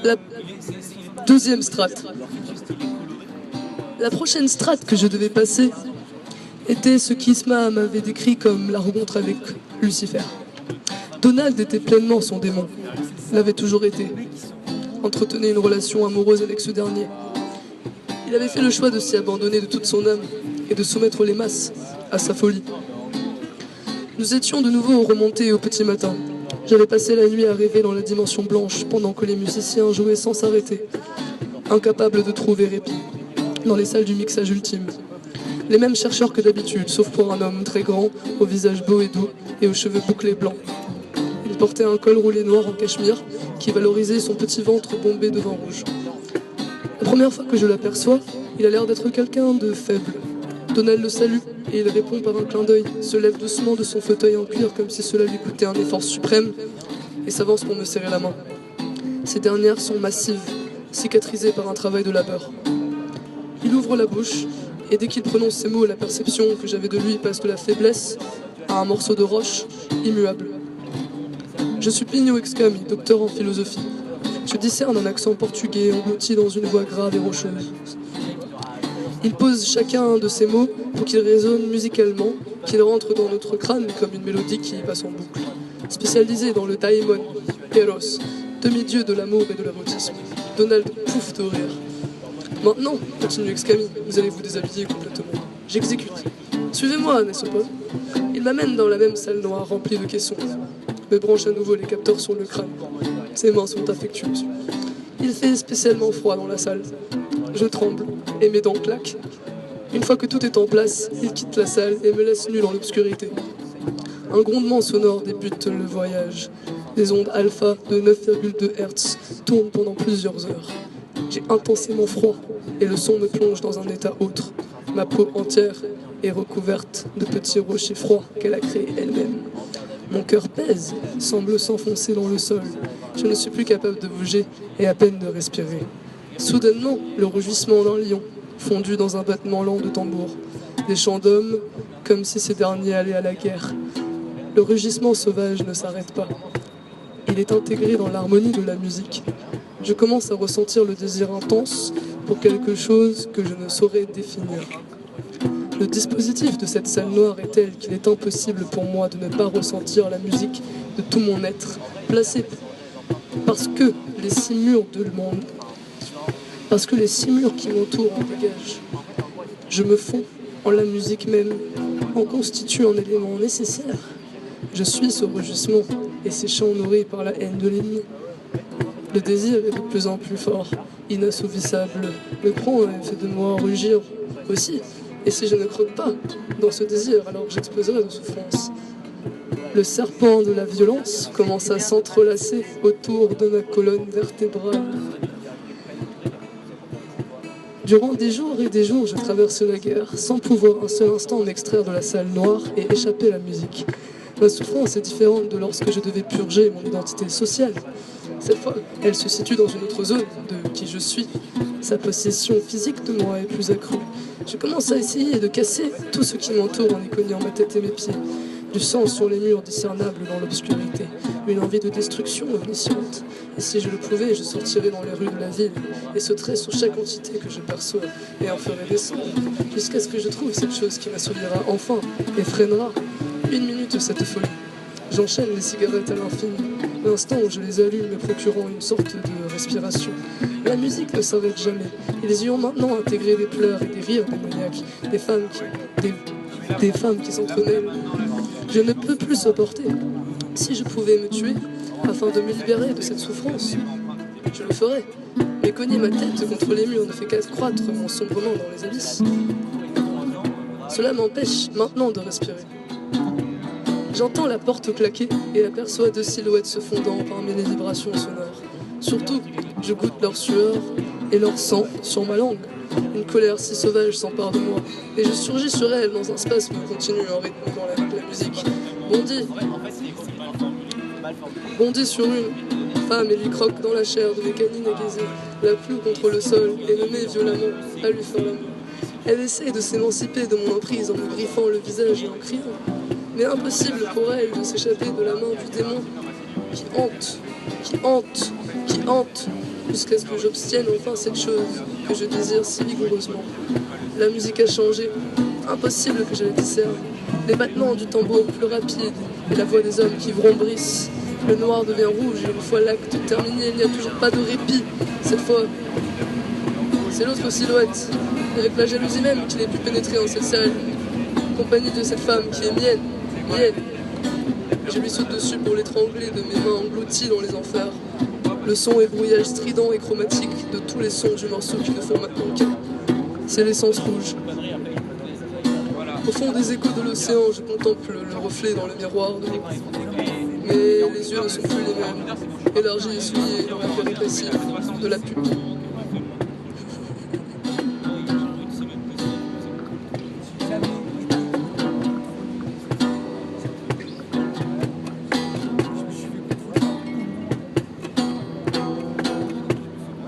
La deuxième strate. La prochaine strate que je devais passer était ce qu'Isma m'avait décrit comme la rencontre avec Lucifer. Donald était pleinement son démon, l'avait toujours été. Entretenait une relation amoureuse avec ce dernier. Il avait fait le choix de s'y abandonner de toute son âme et de soumettre les masses à sa folie. Nous étions de nouveau remontés au petit matin. J'avais passé la nuit à rêver dans la dimension blanche pendant que les musiciens jouaient sans s'arrêter, incapables de trouver répit, dans les salles du mixage ultime. Les mêmes chercheurs que d'habitude, sauf pour un homme très grand, au visage beau et doux et aux cheveux bouclés blancs. Il portait un col roulé noir en cachemire qui valorisait son petit ventre bombé de vin rouge. La première fois que je l'aperçois, il a l'air d'être quelqu'un de faible. Donald le salue et il répond par un clin d'œil, se lève doucement de son fauteuil en cuir comme si cela lui coûtait un effort suprême et s'avance pour me serrer la main. Ces dernières sont massives, cicatrisées par un travail de labeur. Il ouvre la bouche et dès qu'il prononce ces mots, la perception que j'avais de lui passe de la faiblesse à un morceau de roche immuable. Je suis Plinio Excami, docteur en philosophie. Je discerne un accent portugais englouti dans une voix grave et rocheuse. Il pose chacun de ces mots pour qu'ils résonnent musicalement, qu'ils rentrent dans notre crâne comme une mélodie qui passe en boucle. Spécialisé dans le daimon, Eros, demi-dieu de l'amour et de l'érotisme. Donald pouffe de rire. Maintenant, continue Excami, vous allez vous déshabiller complètement. J'exécute. Suivez-moi, n'est-ce pas? Il m'amène dans la même salle noire remplie de caissons. Me branche à nouveau les capteurs sur le crâne. Ses mains sont affectueuses. Il fait spécialement froid dans la salle. Je tremble et mes dents claquent. Une fois que tout est en place, il quitte la salle et me laisse nu dans l'obscurité. Un grondement sonore débute le voyage. Des ondes alpha de 9,2 Hz tournent pendant plusieurs heures. J'ai intensément froid et le son me plonge dans un état autre. Ma peau entière est recouverte de petits rochers froids qu'elle a créés elle-même. Mon cœur pèse, semble s'enfoncer dans le sol. Je ne suis plus capable de bouger et à peine de respirer. Soudainement, le rugissement d'un lion, fondu dans un battement lent de tambour. Des chants d'hommes, comme si ces derniers allaient à la guerre. Le rugissement sauvage ne s'arrête pas. Il est intégré dans l'harmonie de la musique. Je commence à ressentir le désir intense pour quelque chose que je ne saurais définir. Le dispositif de cette salle noire est tel qu'il est impossible pour moi de ne pas ressentir la musique de tout mon être, placée parce que les 6 murs qui m'entourent en dégagent. Je me fonds en la musique même, en constitue un élément nécessaire. Je suis ce rugissement et ces chants nourris par la haine de l'ennemi. Le désir est de plus en plus fort, inassouvissable. Me prend et fait de moi rugir aussi. Et si je ne croque pas dans ce désir, alors j'exploserai de souffrance. Le serpent de la violence commence à s'entrelacer autour de ma colonne vertébrale. Durant des jours et des jours, je traverse la guerre, sans pouvoir un seul instant m'extraire de la salle noire et échapper à la musique. Ma souffrance est différente de lorsque je devais purger mon identité sociale. Cette fois, elle se situe dans une autre zone de qui je suis. Sa possession physique de moi est plus accrue. Je commence à essayer de casser tout ce qui m'entoure en y cognant ma tête et mes pieds. Du sang sur les murs discernables dans l'obscurité. Une envie de destruction omnisciente. Et si je le pouvais, je sortirais dans les rues de la ville et sauterais sur chaque entité que je perçois et en ferais descendre. Jusqu'à ce que je trouve cette chose qui m'assouvira enfin et freinera. 1 minute de cette folie. J'enchaîne les cigarettes à l'infini. L'instant où je les allume me procurant une sorte de respiration. La musique ne s'arrête jamais. Ils y ont maintenant intégré des pleurs et des rires démoniaques, des femmes qui s'entremêlent. Je ne peux plus supporter. Si je pouvais me tuer, afin de me libérer de cette souffrance, je le ferais. Mais cogner ma tête contre les murs ne fait qu'accroître mon sombrement dans les abysses. Cela m'empêche maintenant de respirer. J'entends la porte claquer et aperçois 2 silhouettes se fondant parmi les vibrations sonores. Surtout, je goûte leur sueur et leur sang sur ma langue. Une colère si sauvage s'empare de moi et je surgis sur elle dans un spasme continu en rythme dans la musique. Bondis sur une femme et lui croque dans la chair de mes canines aiguisées, la cloue contre le sol et me met violemment à lui faire l'amour. Elle essaie de s'émanciper de mon emprise en me griffant le visage et en criant. Mais impossible pour elle de s'échapper de la main du démon qui hante jusqu'à ce que j'obtienne enfin cette chose que je désire si vigoureusement. La musique a changé, impossible que je la discerne. Les battements du tambour plus rapides et la voix des hommes qui vrombrissent. Le noir devient rouge et une fois l'acte terminé, il n'y a toujours pas de répit. Cette fois, c'est l'autre silhouette, avec la jalousie même qu'il ait pu pénétrer en cette salle, compagnie de cette femme qui est mienne. Je lui saute dessus pour l'étrangler de mes mains englouties dans les enfers. Le son et brouillage strident et chromatique de tous les sons du morceau qui ne font maintenant qu'un. C'est l'essence rouge. Au fond des échos de l'océan, je contemple le reflet dans le miroir de l'eau. Mais les yeux ne sont plus les mêmes, élargis, essuyés dans la péripétie de la pupille.